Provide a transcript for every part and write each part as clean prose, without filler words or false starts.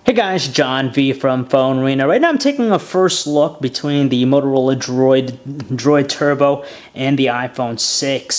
Hey guys, John V from PhoneArena. Right now I'm taking a first look between the Motorola DROID Turbo and the iPhone 6.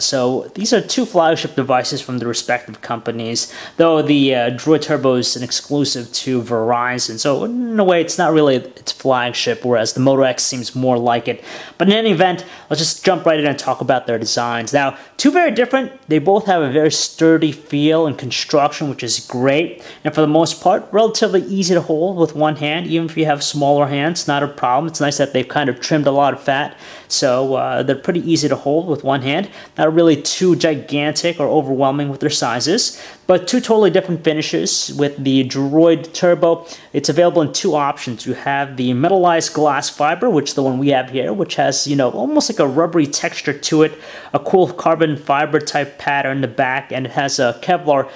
So these are two flagship devices from the respective companies, though the DROID Turbo is an exclusive to Verizon. So in a way it's not really its flagship, whereas the Moto X seems more like it. But in any event, let's just jump right in and talk about their designs. Now, two very different. They both have a very sturdy feel and construction, which is great. And for the most part, relatively easy to hold with one hand. Even if you have smaller hands, not a problem. It's nice that they've kind of trimmed a lot of fat, so they're pretty easy to hold with one hand. Not really too gigantic or overwhelming with their sizes, but two totally different finishes. With the DROID Turbo, it's available in two options. You have the metallized glass fiber, which is the one we have here, which has, almost like a rubbery texture to it, a cool carbon fiber type pattern in the back, and it has a Kevlar,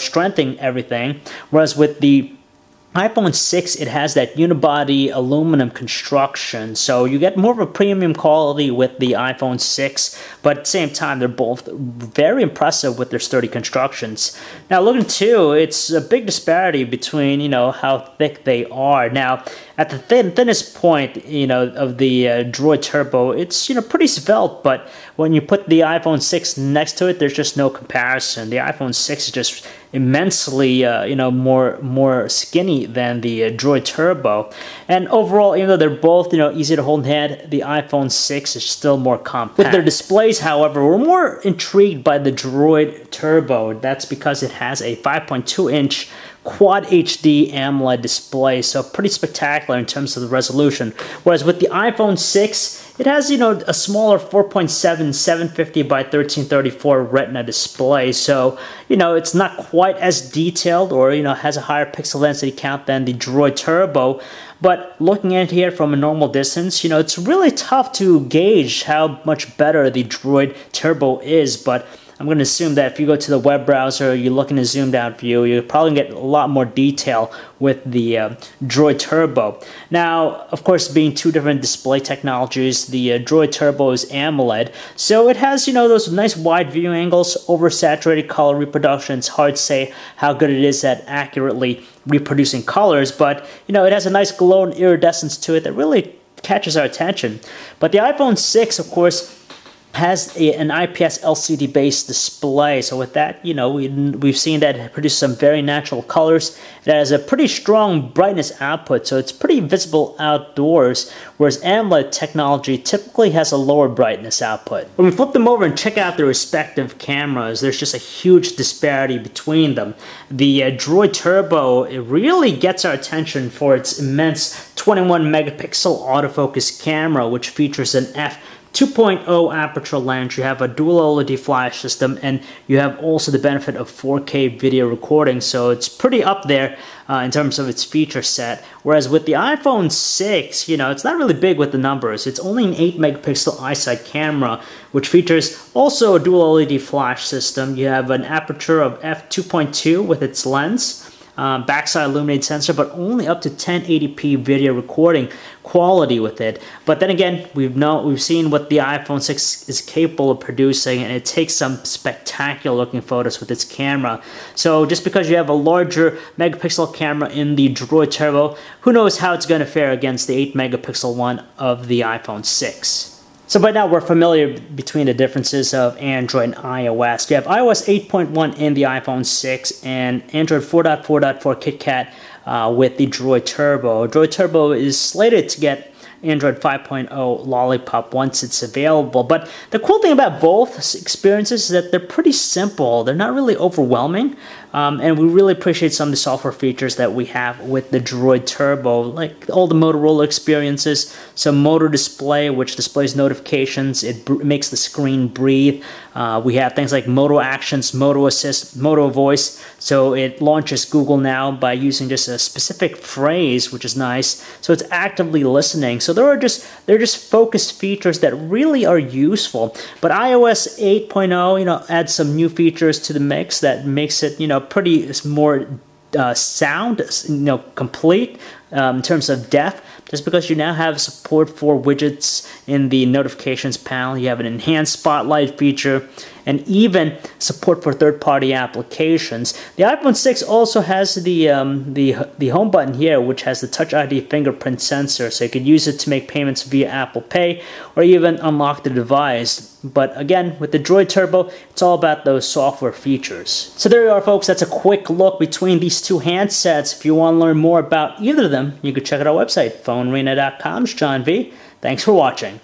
strengthening everything. Whereas with the iPhone 6, it has that unibody aluminum construction, so you get more of a premium quality with the iPhone 6, but at the same time, they're both very impressive with their sturdy constructions. Now, looking too, it's a big disparity between, how thick they are. Now, at the thinnest point, of the DROID Turbo, it's, pretty svelte, but when you put the iPhone 6 next to it, there's just no comparison. The iPhone 6 is just immensely, more skinny than the DROID Turbo. And overall, even though they're both, easy to hold in hand, the iPhone 6 is still more compact. With their displays, however, we're more intrigued by the DROID Turbo. That's because it has a 5.2-inch Quad HD AMOLED display, so pretty spectacular in terms of the resolution. Whereas with the iPhone 6, it has, a smaller 4.7 750 by 1334 Retina display, so, it's not quite as detailed or, has a higher pixel density count than the DROID Turbo. But looking at it here from a normal distance, it's really tough to gauge how much better the DROID Turbo is, but I'm going to assume that if you go to the web browser, you look in a zoomed out view, you'll probably get a lot more detail with the DROID Turbo. Now, of course, being two different display technologies, the DROID Turbo is AMOLED, so it has, those nice wide view angles, oversaturated color reproduction. It's hard to say how good it is at accurately reproducing colors, but, it has a nice glow and iridescence to it that really catches our attention. But the iPhone 6, of course, has an IPS LCD-based display. So with that, we've seen that it produces some very natural colors. It has a pretty strong brightness output, so it's pretty visible outdoors, whereas AMOLED technology typically has a lower brightness output. When we flip them over and check out their respective cameras, there's just a huge disparity between them. The DROID Turbo, it really gets our attention for its immense 21-megapixel autofocus camera, which features an f2.0 aperture lens. You have a dual OLED flash system, and you have also the benefit of 4K video recording, so it's pretty up there in terms of its feature set. Whereas with the iPhone 6, it's not really big with the numbers. It's only an 8-megapixel iSight camera, which features also a dual OLED flash system. You have an aperture of f2.2 with its lens, backside illuminated sensor, but only up to 1080p video recording quality with it. But then again, we've seen what the iPhone 6 is capable of producing, and it takes some spectacular looking photos with its camera. So just because you have a larger megapixel camera in the DROID Turbo, who knows how it's going to fare against the 8-megapixel one of the iPhone 6. So by now we're familiar between the differences of Android and iOS. You have iOS 8.1 in the iPhone 6 and Android 4.4.4 KitKat with the DROID Turbo. DROID Turbo is slated to get Android 5.0 Lollipop once it's available. But the cool thing about both experiences is that they're pretty simple. They're not really overwhelming. And we really appreciate some of the software features that we have with the DROID Turbo, like all the Motorola experiences, some Moto Display, which displays notifications. It makes the screen breathe. We have things like Moto Actions, Moto Assist, Moto Voice. So it launches Google Now by using just a specific phrase, which is nice. So it's actively listening. So they're just focused features that really are useful. But iOS 8.0, adds some new features to the mix that makes it, pretty more sound, complete in terms of depth. just because you now have support for widgets in the notifications panel. You have an enhanced spotlight feature, and even support for third-party applications. The iPhone 6 also has the home button here, which has the Touch ID fingerprint sensor, so you could use it to make payments via Apple Pay or even unlock the device. But again, with the Droid Turbo, it's all about those software features. So there you are, folks. That's a quick look between these two handsets. If you want to learn more about either of them, you can check out our website, PhoneArena.com. It's John V. Thanks for watching.